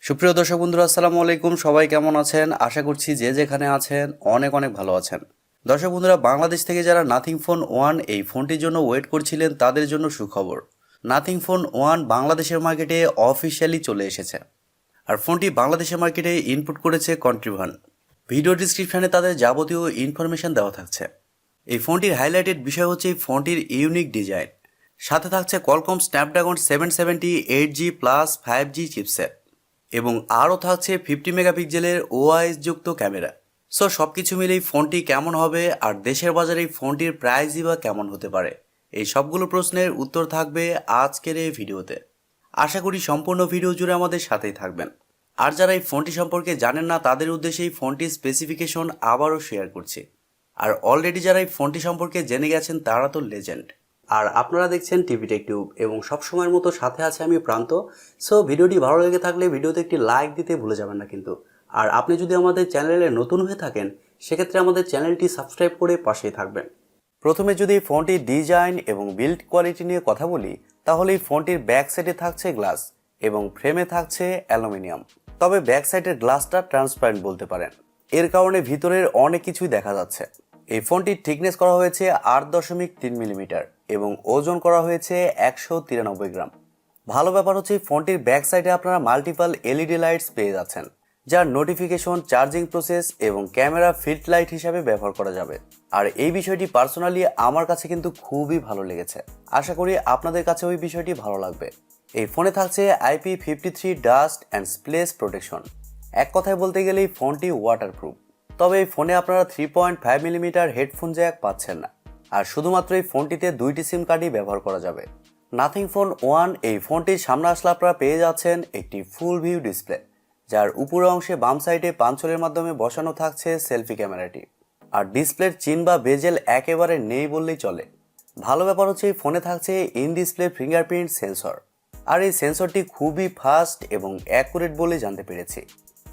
সুপ্রিয় দর্শক বন্ধুরা, আসসালামু আলাইকুম। সবাই কেমন আছেন? আশা করছি যে যেখানে আছেন অনেক অনেক ভালো আছেন। দর্শক বন্ধুরা, বাংলাদেশ থেকে যারা নাথিং ফোন ওয়ান এই ফোনটির জন্য ওয়েট করছিলেন তাদের জন্য সুখবর। নাথিং ফোন ওয়ান বাংলাদেশের মার্কেটে অফিসিয়ালি চলে এসেছে। আর ফোনটি বাংলাদেশের মার্কেটে ইনপুট করেছে কন্ট্রিভান। ভিডিও ডিসক্রিপশনে তাদের যাবতীয় ইনফরমেশন দেওয়া থাকছে। এই ফোনটির হাইলাইটেড বিষয় হচ্ছে এই ফোনটির ইউনিক ডিজাইন। সাথে থাকছে Qualcomm Snapdragon 778G plus 5G chipset এবং আরও থাকছে 50 মেগাপিক্সেলের ওআইএস যুক্ত ক্যামেরা। সো সব কিছু মিলেই ফোনটি কেমন হবে আর দেশের বাজারে এই ফোনটির প্রাইসই বা কেমন হতে পারে, এই সবগুলো প্রশ্নের উত্তর থাকবে আজকের এই ভিডিওতে। আশা করি সম্পূর্ণ ভিডিও জুড়ে আমাদের সাথেই থাকবেন। আর যারা এই ফোনটি সম্পর্কে জানেন না তাদের উদ্দেশ্যে এই ফোনটির স্পেসিফিকেশন আবারও শেয়ার করছি। আর অলরেডি যারা এই ফোনটি সম্পর্কে জেনে গেছেন তারা তো লেজেন্ড। আর আপনারা দেখছেন টিভি টেকটিউব এবং সবসময়ের মতো সাথে আছে আমি প্রান্ত। সো ভিডিওটি ভালো লেগে থাকলে ভিডিওতে একটি লাইক দিতে ভুলে যাবেন না কিন্তু। আর আপনি যদি আমাদের চ্যানেলে নতুন হয়ে থাকেন সেক্ষেত্রে আমাদের চ্যানেলটি সাবস্ক্রাইব করে পাশেই থাকবেন। প্রথমে যদি ফোনটির ডিজাইন এবং বিল্ড কোয়ালিটি নিয়ে কথা বলি তাহলে এই ফোনটির ব্যাক সাইডে থাকছে গ্লাস এবং ফ্রেমে থাকছে অ্যালুমিনিয়াম। তবে ব্যাক সাইডের গ্লাসটা ট্রান্সপারেন্ট বলতে পারেন, এর কারণে ভিতরের অনেক কিছুই দেখা যাচ্ছে। এই ফোনটির থিকনেস করা হয়েছে 8.3 মিলিমিটার এবং ওজন করা হয়েছে 193 গ্রাম। ভালো ব্যাপার হচ্ছে ফোনটির ব্যাক সাইডে আপনারা মাল্টিপল এলইডি লাইটস পেয়ে যাচ্ছেন, যার নোটিফিকেশন, চার্জিং প্রসেস এবং ক্যামেরা ফিল্ড লাইট হিসাবে ব্যবহার করা যাবে। আর এই বিষয়টি পার্সোনালি আমার কাছে কিন্তু খুবই ভালো লেগেছে। আশা করি আপনাদের কাছে ওই বিষয়টি ভালো লাগবে। এই ফোনে থাকছে IP53 ডাস্ট অ্যান্ড স্প্লেশ প্রোটেকশন। এক কথায় বলতে গেলেই ফোনটি ওয়াটারপ্রুফ। তবে এই ফোনে আপনারা 3.5 মিলিমিটার হেডফোন জ্যাক পাচ্ছেন না। আর শুধুমাত্র এই ফোনটিতে 2টি সিম কার্ডই ব্যবহার করা যাবে। নাথিং ফোন ওয়ান এই ফোনটির সামনে আসলে আপনারা পেয়ে যাচ্ছেন একটি ফুল ভিউ ডিসপ্লে, যার উপরের অংশে বাম সাইডে পাঞ্চলের মাধ্যমে বসানো থাকছে সেলফি ক্যামেরাটি। আর ডিসপ্লের চিন বা বেজেল একেবারে নেই বললেই চলে। ভালো ব্যাপার হচ্ছে এই ফোনে থাকছে ইন ডিসপ্লে ফিঙ্গারপ্রিন্ট সেন্সর। আর এই সেন্সরটি খুবই ফাস্ট এবং অ্যাকুরেট বলে জানতে পেরেছি।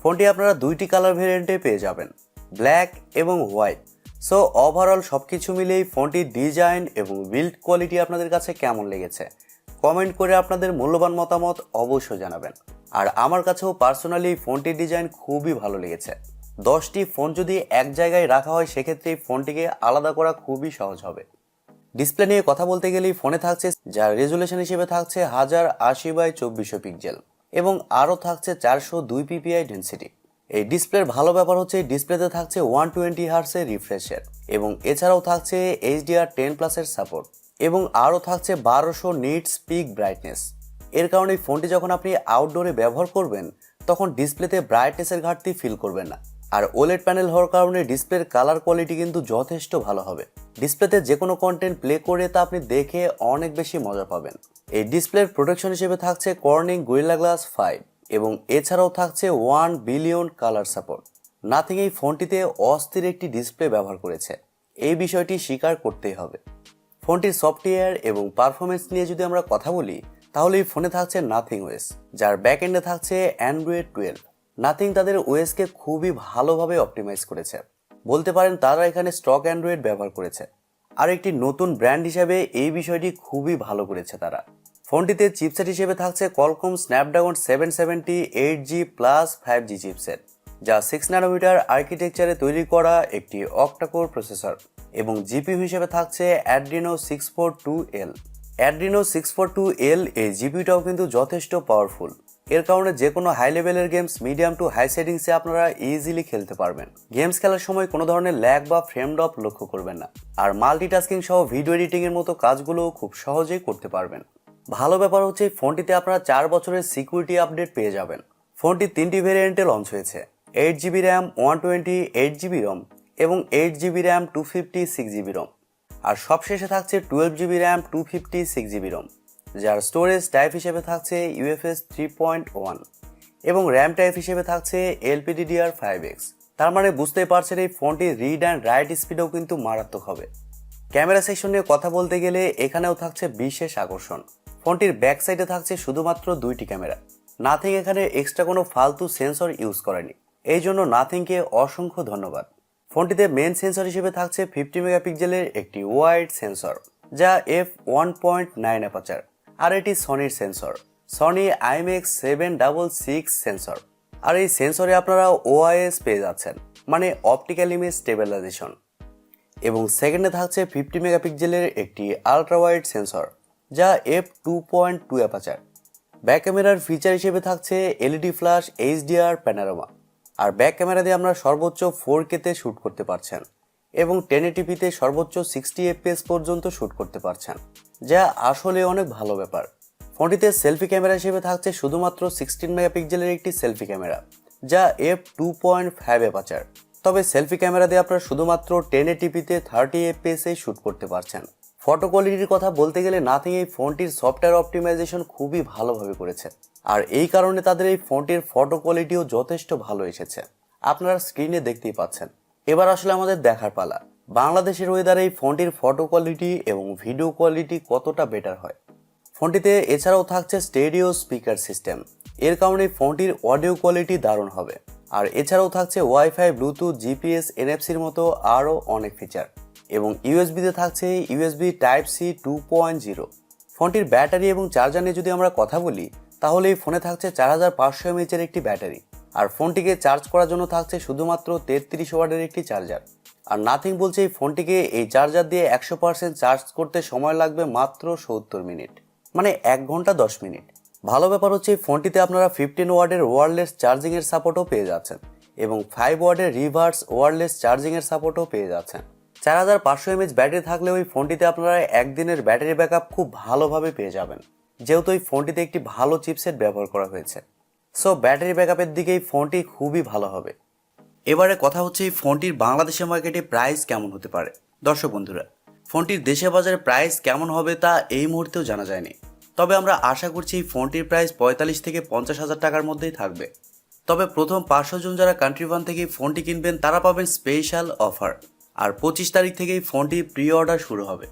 ফোনটি আপনারা 2টি কালার ভেরিয়েন্টে পেয়ে যাবেন, ব্ল্যাক এবং হোয়াইট। সো ওভারঅল সব কিছু মিলেই ফোনটির ডিজাইন এবং বিল্ড কোয়ালিটি আপনাদের কাছে কেমন লেগেছে কমেন্ট করে আপনাদের মূল্যবান মতামত অবশ্যই জানাবেন। আর আমার কাছেও পার্সোনালি ফোনটির ডিজাইন খুবই ভালো লেগেছে। 10টি ফোন যদি এক জায়গায় রাখা হয় সেক্ষেত্রে এই ফোনটিকে আলাদা করা খুবই সহজ হবে। ডিসপ্লে নিয়ে কথা বলতে গেলেই ফোনে থাকছে যার রেজুলেশন হিসেবে থাকছে 1080x2400 পিক্সেল এবং আরও থাকছে 402 ppi ডেন্সিটি। এই ডিসপ্লের ভালো ব্যাপার হচ্ছে ডিসপ্লেতে থাকছে 120 হার্টসের রিফ্রেশের এবং এছাড়াও থাকছে HDR10+ এর সাপোর্ট এবং আরও থাকছে 1200 নিটস পিক ব্রাইটনেস। এর কারণে এই ফোনটি যখন আপনি আউটডোরে ব্যবহার করবেন তখন ডিসপ্লেতে ব্রাইটনেসের ঘাটতি ফিল করবেন না। আর OLED প্যানেল হওয়ার কারণে ডিসপ্লের কালার কোয়ালিটি কিন্তু যথেষ্ট ভালো হবে। ডিসপ্লেতে যে কোনো কন্টেন্ট প্লে করে তা আপনি দেখে অনেক বেশি মজা পাবেন। এই ডিসপ্লের প্রোটেকশন হিসেবে থাকছে কর্নিং গরিলা গ্লাস 5 এবং এছাড়াও থাকছে 1 বিলিয়ন কালার সাপোর্ট। নাথিং এই ফোনটিতে অস্থির একটি ডিসপ্লে ব্যবহার করেছে, এই বিষয়টি স্বীকার করতেই হবে। ফোনটির সফটওয়্যার এবং পারফরমেন্স নিয়ে যদি আমরা কথা বলি তাহলে এই ফোনে থাকছে নাথিং ওএস, যার ব্যাকএন্ডে থাকছে অ্যান্ড্রয়েড 12। নাথিং তাদের ওএসকে খুবই ভালোভাবে অপটিমাইজ করেছে, বলতে পারেন তারা এখানে স্টক অ্যান্ড্রয়েড ব্যবহার করেছে। আর একটি নতুন ব্র্যান্ড হিসাবে এই বিষয়টি খুবই ভালো করেছে তারা। ফোনটিতে চিপসেট হিসেবে থাকছে Qualcomm Snapdragon 778G plus 5G chipset, যা 6 ন্যানোমিটার আর্কিটেকচারে তৈরি করা একটি Octa-core প্রসেসর এবং জিপিইউ হিসেবে থাকছে Adreno 642L। Adreno 642L এই জিপিইউটাও কিন্তু যথেষ্ট পাওয়ারফুল। এর কারণে যে কোনো হাই লেভেলের গেমস মিডিয়াম টু হাই সেটিংসে আপনারা ইজিলি খেলতে পারবেন। গেমস খেলার সময় কোনো ধরনের ল্যাগ বা ফ্রেম ড্রপ লক্ষ্য করবেন না। আর মাল্টিটাস্কিং সহ ভিডিও এডিটিং এর মতো কাজগুলোও খুব সহজেই করতে পারবেন। ভালো ব্যাপার হচ্ছে ফোনটিতে আপনারা 4 বছরের সিকিউরিটি আপডেট পেয়ে যাবেন। ফোনটি 3টি ভেরিয়েন্টে লঞ্চ হয়েছে, 8GB র্যাম 128GB রম এবং 8GB র্যাম 256GB রম। আর সবশেষে থাকছে 12GB র্যাম 256GB রম, যার স্টোরেজ টাইপ হিসেবে থাকছে UFS 3.1 এবং র্যাম টাইপ হিসেবে থাকছে LPDDR5X। তার মানে বুঝতেই পারছেন এই ফোনটির রিড অ্যান্ড রাইট স্পিডও কিন্তু মারাত্মক হবে। ক্যামেরা সেকশন নিয়ে কথা বলতে গেলে এখানেও থাকছে বিশেষ আকর্ষণ। ফোনটির ব্যাক সাইডে থাকছে শুধুমাত্র 2টি ক্যামেরা। নাথিং এখানে এক্সট্রা কোনো ফালতু সেন্সর ইউজ করেনি, এই জন্য নাথিংকে অসংখ্য ধন্যবাদ। ফোনটিতে মেন সেন্সর হিসেবে থাকছে 50 মেগাপিক্সেলের একটি ওয়াইড সেন্সর, যা f1.9 অ্যাপারচার। আর এটি সনির সেন্সর। Sony IMX766 sensor. আর এই সেন্সরে আপনারা OIS পেয়ে যাচ্ছেন, মানে অপটিক্যাল ইমেজ স্টেবিলাইজেশন। এবং সেকেন্ডে থাকছে 50 মেগাপিক্সেলের একটি আলট্রা ওয়াইড সেন্সর, যা f2.2 অ্যাপারচার। ব্যাক ক্যামেরার ফিচার হিসেবে থাকছে এলইডি ফ্ল্যাশ, HDR প্যানোরামা। আর ব্যাক ক্যামেরা দিয়ে আপনারা সর্বোচ্চ 4K তে শ্যুট করতে পারছেন এবং 1080p তে সর্বোচ্চ 60 fps পর্যন্ত শ্যুট করতে পারছেন, যা আসলে অনেক ভালো ব্যাপার। ফোনটিতে সেলফি ক্যামেরা হিসেবে থাকছে শুধুমাত্র 16 মেগাপিক্সেলের একটি সেলফি ক্যামেরা, যা f2.5 অ্যাপারচার। তবে সেলফি ক্যামেরা দিয়ে আপনারা শুধুমাত্র 1080p তে 30 fps এ শ্যুট করতে পারছেন। ফটো কোয়ালিটির কথা বলতে গেলে নাথিং এই ফোনটির সফটওয়্যার অপটিমাইজেশন খুবই ভালোভাবে করেছে, আর এই কারণে তাদের এই ফোনটির ফটো কোয়ালিটিও যথেষ্ট ভালো এসেছে, আপনারা স্ক্রিনে দেখতেই পাচ্ছেন। এবার আসলে আমাদের দেখার পালা, বাংলাদেশের ওয়েদারে এই ফোনটির ফটো কোয়ালিটি এবং ভিডিও কোয়ালিটি কতটা বেটার হয়। ফোনটিতে এছাড়াও থাকছে স্টেরিও স্পিকার সিস্টেম, এর কারণে ফোনটির অডিও কোয়ালিটি দারুণ হবে। আর এছাড়াও থাকছে ওয়াইফাই, ব্লুটুথ, জিপিএস, এনএফসির মতো আরও অনেক ফিচার। এবং ইউএসবিতে থাকছে ইউএসবি টাইপ সি 2.0। ফোনটির ব্যাটারি এবং চার্জার নিয়ে যদি আমরা কথা বলি, তাহলে এই ফোনে থাকছে 4500 mAh এর একটি ব্যাটারি। আর ফোনটিকে চার্জ করার জন্য থাকছে শুধুমাত্র 33 ওয়াটের একটি চার্জার। আর নাথিং বলছে এই ফোনটিকে এই চার্জার দিয়ে 100% চার্জ করতে সময় লাগবে মাত্র 70 মিনিট, মানে 1 ঘন্টা 10 মিনিট। ভালো ব্যাপার হচ্ছে এই ফোনটিতে আপনারা 15 ওয়াটের ওয়্যারলেস চার্জিংয়ের সাপোর্টও পেয়ে যাচ্ছেন এবং 5 ওয়াটের রিভার্স ওয়্যারলেস চার্জিংয়ের সাপোর্টও পেয়ে যাচ্ছেন। 4500 mAh ব্যাটারি থাকলেও এই ফোনটিতে আপনারা একদিনের ব্যাটারি ব্যাকআপ খুব ভালোভাবে পেয়ে যাবেন, যেহেতু এই ফোনটিতে একটি ভালো চিপসেট ব্যবহার করা হয়েছে। সো ব্যাটারি ব্যাকআপের দিকে এই ফোনটি খুবই ভালো হবে। এবারে কথা হচ্ছে এই ফোনটির বাংলাদেশের মার্কেটে প্রাইস কেমন হতে পারে। দর্শক বন্ধুরা, ফোনটির দেশের বাজারে প্রাইস কেমন হবে তা এই মুহূর্তেও জানা যায়নি, তবে আমরা আশা করছি এই ফোনটির প্রাইস 45 থেকে 50,000 টাকার মধ্যেই থাকবে। তবে প্রথম 500 জন যারা কান্ট্রিভান থেকে ফোনটি কিনবেন তারা পাবেন স্পেশাল অফার। আর 25 তারিখ থেকেই ফোনটি প্রি অর্ডার শুরু হবে।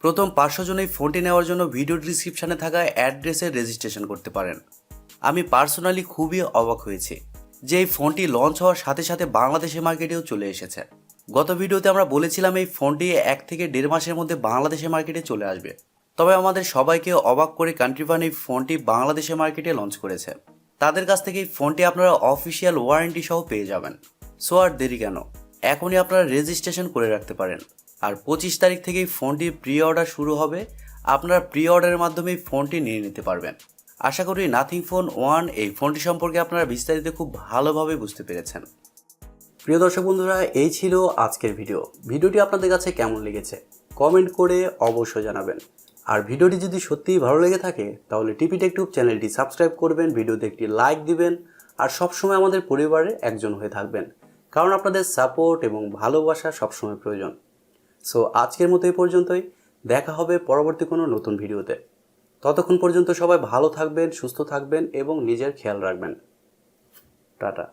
প্রথম 500 জন এই ফোনটি নেওয়ার জন্য ভিডিও ডিসক্রিপশনে থাকা অ্যাড্রেসে রেজিস্ট্রেশন করতে পারেন। আমি পার্সোনালি খুবই অবাক হয়েছি যে এই ফোনটি লঞ্চ হওয়ার সাথে সাথে বাংলাদেশের মার্কেটেও চলে এসেছে। গত ভিডিওতে আমরা বলেছিলাম এই ফোনটি 1 থেকে 1.5 মাসের মধ্যে বাংলাদেশের মার্কেটে চলে আসবে, তবে আমাদের সবাইকে অবাক করে কান্ট্রিভান এই ফোনটি বাংলাদেশের মার্কেটে লঞ্চ করেছে। তাদের কাছ থেকে এই ফোনটি আপনারা অফিসিয়াল ওয়ারেন্টি সহ পেয়ে যাবেন। সো আর দেরি কেন, এখনই আপনারা রেজিস্ট্রেশন করে রাখতে পারেন। আর 25 তারিখ থেকেই ফোনটির প্রি অর্ডার শুরু হবে, আপনারা প্রি অর্ডারের মাধ্যমে এই ফোনটি নিয়ে নিতে পারবেন। আশা করি নাথিং ফোন 1 এই ফোনটি সম্পর্কে আপনারা বিস্তারিত খুব ভালোভাবে বুঝতে পেরেছেন। প্রিয় দর্শক বন্ধুরা, এই ছিল আজকের ভিডিওটি আপনাদের কাছে কেমন লেগেছে কমেন্ট করে অবশ্যই জানাবেন। আর ভিডিওটি যদি সত্যিই ভালো লেগে থাকে তাহলে TechTube চ্যানেলটি সাবস্ক্রাইব করবেন, ভিডিওতে একটি লাইক দিবেন আর সবসময় আমাদের পরিবারের একজন হয়ে থাকবেন, কারণ আপনাদের সাপোর্ট এবং ভালোবাসা সবসময় প্রয়োজন। সো আজকের মতো এই পর্যন্তই, দেখা হবে পরবর্তী কোনো নতুন ভিডিওতে। ততক্ষণ পর্যন্ত সবাই ভালো থাকবেন, সুস্থ থাকবেন এবং নিজের খেয়াল রাখবেন। টাটা।